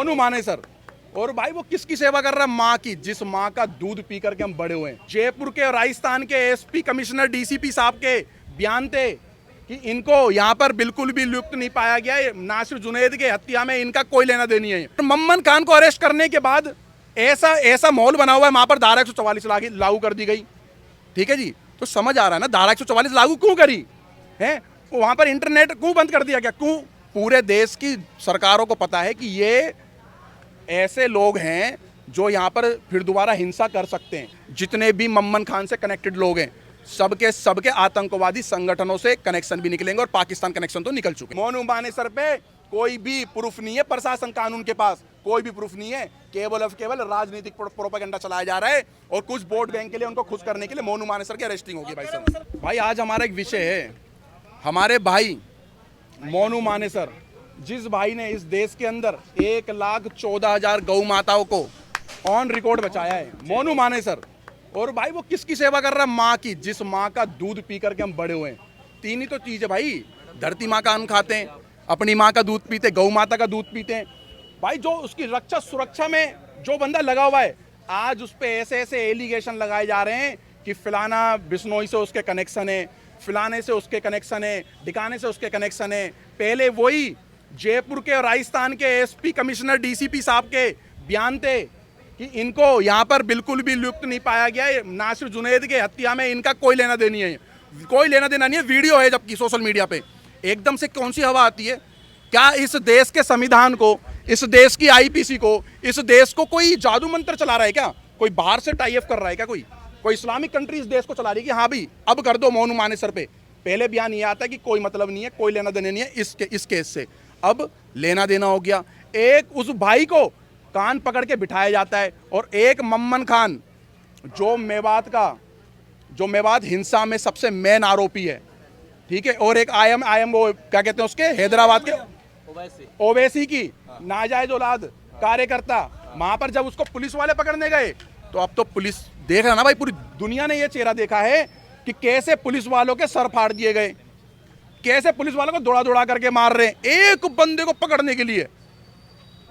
मोनू माने सर। और भाई वो किसकी सेवा कर रहा है? माँ की, जिस माँ का दूध पी करके हम बड़े हुए हैं। जयपुर के और राजस्थान के एसपी कमिश्नर डीसीपी साहब के बयान थे कि इनको यहाँ पर बिल्कुल भी लुप्त नहीं पाया गया है। नासिर जुनैद के हत्या में इनका कोई लेना देनी है। मम्मन खान को अरेस्ट करने के बाद ऐसा ऐसा माहौल बना हुआ है, वहां पर धारा 144 लागू कर दी गई। ठीक है जी, तो समझ आ रहा है ना धारा 144 लागू क्यों करी है? वहां पर इंटरनेट क्यों बंद कर दिया गया? क्यों? पूरे देश की सरकारों को पता है कि ये ऐसे लोग हैं जो यहाँ पर फिर दोबारा हिंसा कर सकते हैं। जितने भी मम्मन खान से कनेक्टेड लोग हैं, सबके आतंकवादी संगठनों से कनेक्शन भी निकलेंगे और पाकिस्तान कनेक्शन तो निकल चुके हैं। मोनू माने सर पे कोई भी प्रूफ नहीं है, प्रशासन कानून के पास कोई भी प्रूफ नहीं है। केवल राजनीतिक प्रोपेगेंडा चलाया जा रहा है और कुछ वोट बैंक के लिए, उनको खुश करने के लिए मोनू माने सर की अरेस्टिंग होगी। भाई साहब, भाई आज हमारा एक विषय है, हमारे भाई मोनू माने सर, जिस भाई ने इस देश के अंदर 1,14,000 गौ माताओं को ऑन रिकॉर्ड बचाया है, मोनू माने सर। और भाई वो किसकी सेवा कर रहा है? माँ की, जिस माँ का दूध पी करके हम बड़े हुए हैं। तीन ही तो चीज है भाई, धरती माँ का अन्न खाते हैं, अपनी माँ का दूध पीते, गौ माता का दूध पीते हैं। भाई जो उसकी रक्षा सुरक्षा में जो बंदा लगा हुआ है, आज उस पर ऐसे ऐसे एलिगेशन लगाए जा रहे हैं कि फलाना बिश्नोई से उसके कनेक्शन है, फलाने से उसके कनेक्शन है, ढिकाने से उसके कनेक्शन है। पहले वही जयपुर के और राजस्थान के एसपी कमिश्नर डीसीपी साहब के बयान थे कि इनको यहाँ पर बिल्कुल भी लुप्त नहीं पाया गया है। नासिर जुनैद के हत्या में इनका कोई लेना देनी है, कोई लेना देना नहीं है। वीडियो है जबकि सोशल मीडिया पे। एकदम से कौन सी हवा आती है? क्या इस देश के संविधान को, इस देश की आईपीसी को, इस देश को कोई जादू मंत्र चला रहा है क्या? कोई बाहर से टाई अप कर रहा है क्या? कोई इस्लामिक कंट्री इस देश को चला रही है कि हाँ भाई अब कर दो मोनू माने सर पे? पहले बयान ये आता है कि कोई मतलब नहीं है, कोई लेना देना नहीं है इस केस से। अब लेना देना हो गया। एक उस भाई को कान पकड़ के बिठाया जाता है और एक मम्मन खान जो मेवात हिंसा में सबसे मेन आरोपी है, ठीक है, और एक आईएम वो क्या कहते हैं उसके, हैदराबाद के ओवैसी की नाजायज औलाद कार्यकर्ता, वहां पर जब उसको पुलिस वाले पकड़ने गए तो अब तो पुलिस देख रहा ना भाई, पूरी दुनिया ने यह चेहरा देखा है कि कैसे पुलिस वालों के सर फाड़ दिए गए, कैसे पुलिस वालों को दौड़ा करके मार रहे हैं एक बंदे को पकड़ने के लिए।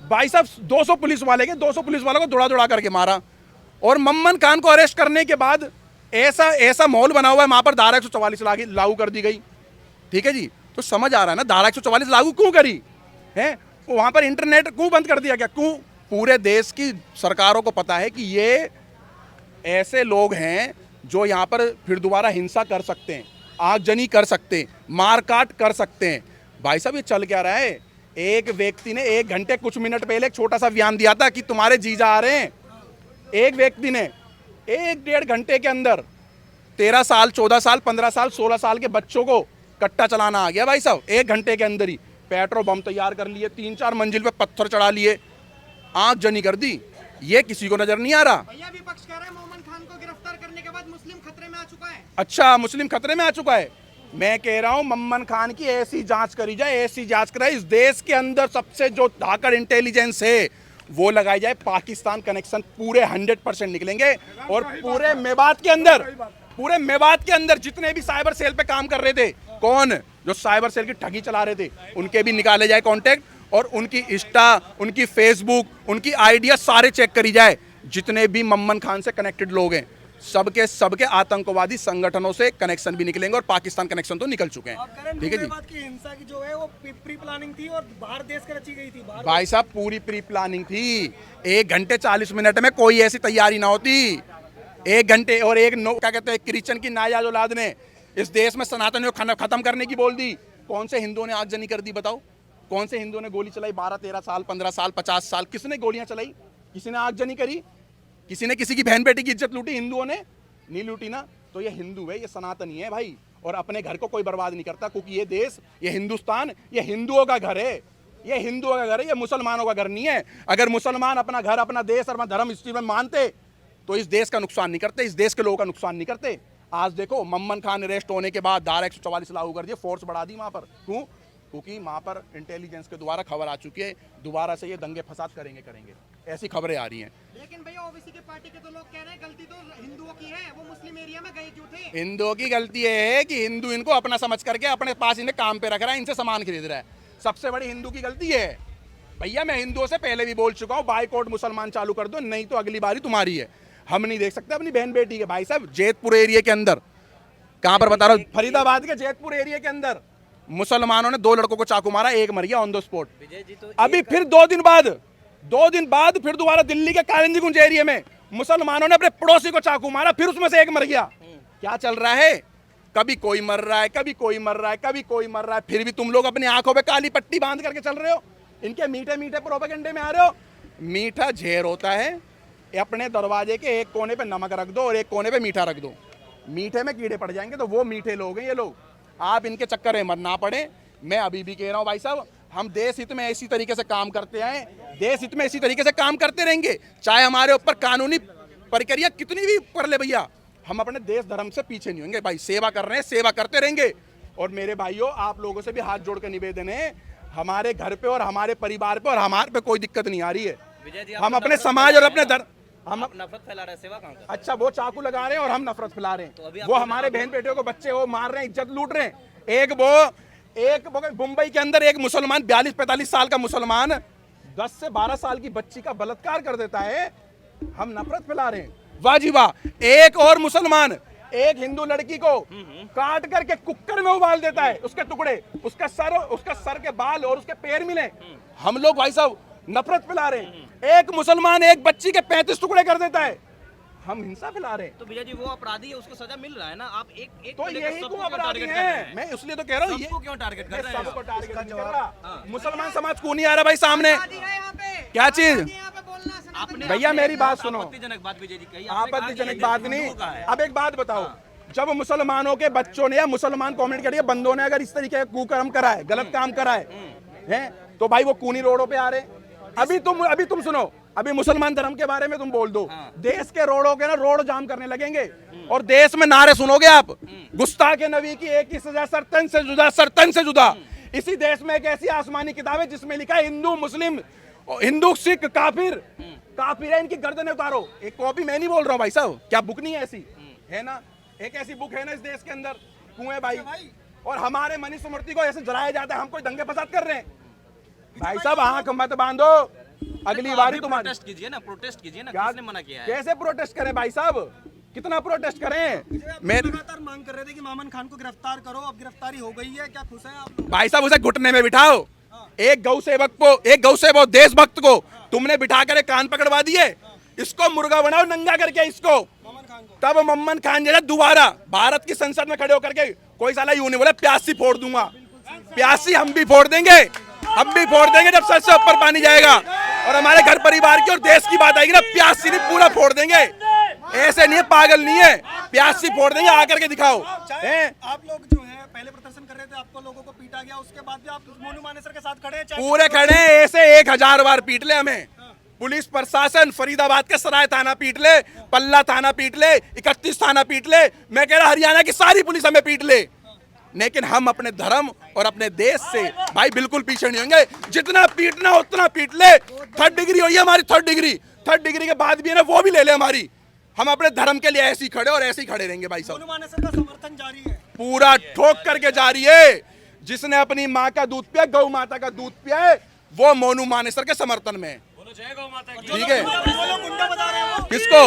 भाई साहब 200 पुलिस वालों को दौड़ा करके मारा। और मम्मन खान को अरेस्ट करने के बाद ऐसा माहौल बना हुआ है, वहां पर धारा 144 लागू कर दी गई। ठीक है जी, तो समझ आ रहा है ना धारा 144 लागू क्यों करी है? वहां पर इंटरनेट क्यों बंद कर दिया गया? क्यों? पूरे देश की सरकारों को पता है कि ये ऐसे लोग हैं जो यहाँ पर फिर दोबारा हिंसा कर सकते हैं, आगजनी कर सकते हैं, मारकाट कर सकते हैं। भाई साहब ये चल क्या रहा है? एक व्यक्ति ने 1 घंटे कुछ मिनट पहले एक छोटा सा बयान दिया था कि तुम्हारे जीजा आ रहे हैं। एक व्यक्ति ने 1-1.5 घंटे के अंदर 13 साल, 14 साल, 15 साल, 16 साल के बच्चों को कट्टा चलाना आ गया भाई साहब। 1 घंटे के अंदर ही पेट्रोल बम तैयार कर लिए, 3-4 मंजिल पे पत्थर चढ़ा लिए, आगजनी कर दी। ये किसी को नजर नहीं आ रहा। भैया विपक्ष कह रहा है मोमन खान को गिरफ्तार करने के बाद मुस्लिम खतरे में आ चुका है। अच्छा, मुस्लिम खतरे में आ चुका है। मैं कह रहा हूं मम्मन खान की ऐसी जांच करी जाए, ऐसी जांच कराए, इस देश के अंदर सबसे जो धाकड़ इंटेलिजेंस है वो लगाई जाए। पाकिस्तान कनेक्शन पूरे 100% निकलेंगे। और पूरे मेवात के अंदर जितने भी साइबर सेल पे काम कर रहे थे, कौन जो साइबर सेल की ठगी चला रहे थे, उनके भी निकाले जाए कांटेक्ट, और उनकी इंस्टा, उनकी फेसबुक, उनकी आइडिया सारे चेक करी जाए। जितने भी मम्मन खान से कनेक्टेड लोग हैं, सबके आतंकवादी संगठनों से कनेक्शन भी निकलेंगे और पाकिस्तान कनेक्शन तो निकल चुके हैं। ठीक है जी, की हिंसा की जो है वो प्री प्लानिंग थी और बाहर देश के रची गई थी। भाई साहब पूरी प्री प्लानिंग थी। 1 घंटे 40 मिनट में कोई ऐसी तैयारी ना होती। 1 घंटे और क्या कहते हैं, क्रिश्चियन की नाजायज औलाद ने इस देश में सनातनियों को खत्म करने की बोल दी। कौन से हिंदुओं ने आगजनी कर दी बताओ? कौन से हिंदुओं ने गोली चलाई? 12-13 साल, 15 साल, 50 साल, किसने गोलियां चलाई? किसी ने आगजनी करी? किसी ने किसी की बहन बेटी की इज्जत लूटी? हिंदुओं ने नहीं लूटी ना। तो ये हिंदू है, ये सनातनी है भाई, और अपने घर को कोई बर्बाद नहीं करता, क्योंकि ये देश, ये हिंदुस्तान, ये हिंदुओं का घर है। ये हिंदुओं का घर है, ये मुसलमानों का घर नहीं है। अगर मुसलमान अपना घर, अपना देश और अपना धर्म इस चीज में मानते तो इस देश का नुकसान नहीं करते, इस देश के लोगों का नुकसान नहीं करते। आज देखो मम्मन खान अरेस्ट होने के बाद धारा 144 लागू कर दिया, फोर्स बढ़ा दी वहां पर। क्यों? क्योंकि वहां पर इंटेलिजेंस के द्वारा खबर आ चुकी है, दोबारा से ये दंगे फसाद करेंगे, ऐसी खबरें आ रही हैं। लेकिन भैया ओबीसी के पार्टी के तो लोग कह रहे हैं गलती तो हिंदुओं की है, वो मुस्लिम एरिया में गए क्यों थे? हिंदुओं की गलती है कि हिंदू इनको अपना समझ करके अपने पास इन्हें काम पे रख रहा है, इनसे सामान खरीद रहा है। सबसे बड़ी हिंदू की गलती है। भैया मैं हिंदुओं से पहले भी बोल चुका हूँ, बाइकआउट मुसलमान चालू कर दो, नहीं तो अगली बारी तुम्हारी है। हम नहीं देख सकते अपनी बहन बेटी के। भाई साहब जेतपुर एरिया के अंदर, कहां पर बता रहा हूँ, फरीदाबाद के जेतपुर एरिया के अंदर मुसलमानों ने 2 लड़कों को चाकू मारा, एक मर गया ऑन द स्पॉट। अभी फिर 2 दिन बाद फिर दोबारा दिल्ली के कालिंदीगुंज एरिया में मुसलमानों ने अपने पड़ोसी को चाकू मारा, फिर उसमें से एक मर गया। क्या चल रहा है? कभी कोई मर रहा है, कभी कोई मर रहा है, कभी कोई मर रहा है, फिर भी तुम लोग अपनी आंखों पे काली पट्टी बांध करके चल रहे हो। इनके मीठे मीठे प्रोपेगेंडे में आ रहे हो। मीठा झेर होता है, अपने दरवाजे के एक कोने पे नमक रख दो और एक कोने पे मीठा रख दो, मीठे में कीड़े पड़ जाएंगे, तो वो मीठे लोग हैं ये लोग। आप इनके चक्कर में मत ना पड़े। मैं अभी भी कह रहा हूँ भाई साहब, हम देश हित में इसी तरीके से काम करते आए, देश हित में इसी तरीके से काम करते रहेंगे, चाहे हमारे ऊपर कानूनी प्रक्रिया कितनी भी कर ले भैया, हम अपने देश धर्म से पीछे नहीं होंगे भाई। सेवा कर रहे हैं, सेवा करते रहेंगे। और मेरे भाइयों, आप लोगों से भी हाथ जोड़ कर निवेदन है, हमारे घर पे और हमारे परिवार पे और हमारे पे कोई दिक्कत नहीं आ रही है। हम अपने समाज और अपने धर्म, हम नफरत फैला रहे हैं, सेवा कहाँ कर? अच्छा, वो चाकू लगा रहे हैं और हम नफरत फैला रहे हैं। वो हमारे बहन बेटियों को बच्चे वो मार रहे हैं, इज्जत लूट रहे हैं। एक मुंबई के अंदर एक मुसलमान 42-45 साल का मुसलमान 10 से 12 साल की बच्ची का बलात्कार कर देता है, हम नफरत फैला रहे हैं। वाह जी वाह। एक और मुसलमान एक हिंदू लड़की को काट करके कुकर में उबाल देता है, उसके टुकड़े, उसका सर के बाल और उसके पैर मिले, हम लोग भाई साहब नफरत फैला रहे हैं। एक मुसलमान एक बच्ची के 35 टुकड़े कर देता है, हम हिंसा फैला रहे हैं। तो भैया जी वो अपराधी है, उसको सजा मिल रहा है ना, आप एक तो को लेकर यही सबको को क्यों अपराधी टारगेट कर रहे हैं। हैं? मैं इसलिए तो कह रहा हूँ, सबको क्यों टारगेट कर रहे हैं? सबको टारगेट नहीं कर रहा। मुसलमान समाज को नहीं आ रहा भाई सामने। क्या चीज? भैया मेरी बात सुनो, आपत्तिजनक बात विजय जी कही, आपत्तिजनक बात नहीं। अब एक बात बताओ, जब मुसलमानों के बच्चों ने या मुसलमान कमेंट करिए बंदों ने अगर इस तरीके का कुकर्म करा है, गलत काम करा है, तो भाई वो कूनी रोडों पे आ रहे। अभी तुम सुनो, अभी मुसलमान धर्म के बारे में तुम बोल दो, देश के रोडों के ना रोड जाम करने लगेंगे और देश में नारे सुनोगे आप, गुस्ताखे नबी की एक ही सजा, सरतन से जुदा, सरतन से जुदा। इसी देश में एक ऐसी आसमानी किताब है जिसमें लिखा है हिंदू मुस्लिम, हिंदू सिख काफिर, काफिर है, इनकी गर्दनें उतारो। एक कॉपी मैं नहीं बोल रहा हूँ भाई साहब, क्या बुक नहीं है ऐसी, है ना, एक ऐसी बुक है ना इस देश के अंदर, कुएं भाई। और हमारे मनुस्मृति को ऐसे जलाया जाता है, हम कोई दंगे फसाद कर रहे हैं। भाई साहब आंख मत बांधो, अगली बारी तुम प्रोटेस्ट कीजिए ना, प्रोटेस्ट कीजिए ना, किसने मना किया है? कैसे प्रोटेस्ट करें भाई साहब, कितना प्रोटेस्ट करें? मैं लगातार मांग कर रहे थे कि मामन खान को गिरफ्तार करो, अब गिरफ्तारी हो गई है, क्या खुश हैं आप लोग? भाई साहब उसे घुटने में बिठाओ। एक गौ सेवक देशभक्त को तुमने बिठा कर कान पकड़वा दिए, इसको मुर्गा बनाओ नंगा करके इसको, तब मम्मन खान जैसा दोबारा भारत की संसद में खड़े होकर के कोई साला यूं नहीं बोले प्यासी फोड़ दूंगा। प्यासी हम भी फोड़ देंगे, हम भी फोड़ देंगे जब सर से ऊपर पानी जाएगा और हमारे घर परिवार की और देश की बात आएगी ना, प्यासी नहीं पूरा फोड़ देंगे। ऐसे नहीं है, पागल नहीं है, प्यासी फोड़ देंगे, आकर के दिखाओ। आप लोग जो है पहले प्रदर्शन कर रहे थे, आपको लोगों को पीटा गया, उसके बाद भी आप मोनू मानेसर के साथ खड़े हैं, पूरे खड़े हैं, ऐसे 1000 बार पीट ले हमें पुलिस प्रशासन, फरीदाबाद के सराय थाना पीट ले, पल्ला थाना पीट ले, 31 थाना पीट ले, मैं कह रहा हरियाणा की सारी पुलिस हमें पीट ले, लेकिन हम अपने धर्म और अपने देश से भाई बिल्कुल पीछे नहीं होंगे। जितना पीटना उतना पीट ले। 3rd डिग्री हुई है हमारी, 3rd डिग्री के बाद भी है ना, वो भी ले ले हमारी। हम अपने धर्म के लिए ऐसे ही खड़े और ऐसे ही खड़े रहेंगे भाई साहब। मोनू मानेसर का समर्थन जारी है, पूरा ठोक करके जारी है। जिसने अपनी माँ का दूध पिया, गौ माता का दूध पिया है, वो मोनू मानेसर के समर्थन में है। ठीक है, किसको?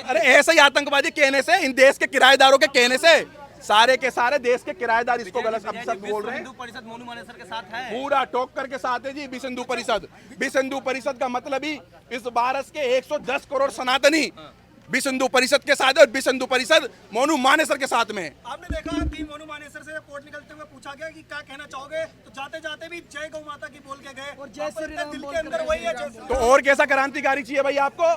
अरे ऐसे ही आतंकवादी कहने से, इन देश के किराएदारों के कहने से, सारे के सारे देश के किराएदार इसको गलत शब्द बोल रहे हैं। हिंदू परिषद मोनू मानेसर के साथ है, पूरा ठोक करके साथ है जी। विश्व हिंदू परिषद, विश्व हिंदू परिषद का मतलब ही इस भारत के 110 करोड़ सनातनी विश्व हिंदू परिषद के साथ है और विश्व हिंदू परिषद मोनू मानेसर के साथ में। आपने देखा कि मोनू मानेसर से कोर्ट निकलते हुए पूछा गया कि क्या कहना चाहोगे, तो जाते जाते भी जय गौ माता की बोल के गए और जय श्री राम, दिल के अंदर वही है। तो और कैसा क्रांतिकारी चाहिए भाई आपको,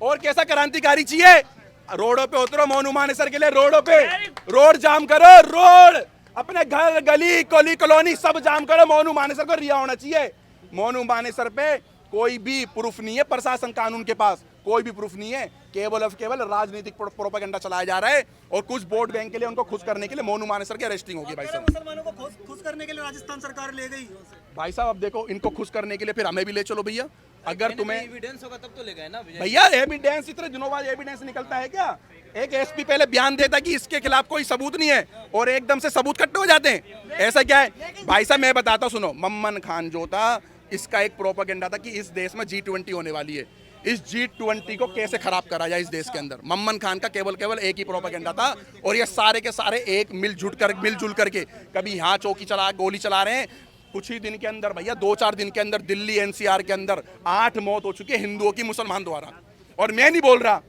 और कैसा क्रांतिकारी चाहिए? रोडों पे उतरो मोनू मानेसर के लिए, रोडों पे रोड जाम करो, रोड अपने घर गली कोली कॉलोनी सब जाम करो, मोनू मानेसर को रिहा होना चाहिए। मोनू मानेसर पे कोई भी प्रूफ नहीं है प्रशासन कानून के पास, कोई भी प्रूफ नहीं है, केवल और केवल राजनीतिक प्रोपेगेंडा चलाया जा रहा है और कुछ वोट बैंक के लिए उनको खुश करने के लिए मोनू मानेसर की अरेस्टिंग होगी। भाई साहब मुसलमानों को खुश करने के लिए राजस्थान सरकार ले गई। भाई साहब अब देखो, इनको खुश करने के लिए फिर हमें भी ले चलो भैया। अगर तुम्हें एविडेंस होगा तब तो ले गए ना विजय। भैया एविडेंस इतने दिनों बाद एविडेंस निकलता है क्या? एक एसपी पहले बयान देता है कि इसके खिलाफ कोई सबूत नहीं है और एकदम से सबूत इकट्ठे हो जाते हैं, ऐसा क्या है? भाई साहब मैं बताता हूं, सुनो, मम्मन खान जो था इसका एक प्रोपेगेंडा था कि इस देश में G20 होने वाली है, इस G20 को कैसे खराब करा जाए इस देश के अंदर। मम्मन खान का केवल एक ही प्रोपेगेंडा था और ये सारे के सारे एक मिलजुल करके कभी यहाँ चौकी चला गोली चला रहे हैं। कुछ ही दिन के अंदर भैया 2-4 दिन के अंदर दिल्ली NCR के अंदर 8 मौत हो चुकी है हिंदुओं की मुसलमान द्वारा, और मैं नहीं बोल रहा,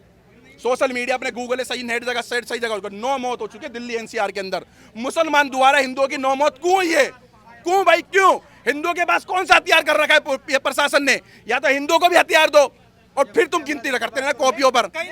सोशल मीडिया अपने गूगल सही नेट जगह सही जगह 9 मौत हो चुकी है दिल्ली NCR के अंदर मुसलमान द्वारा हिंदुओं की 9 मौत। क्यों ये? क्यों भाई क्यों? हिंदुओं के पास कौन सा हथियार कर रखा है प्रशासन ने? या तो हिंदुओं को भी हथियार दो और फिर तुम गिनती करते रहना कॉपियों पर।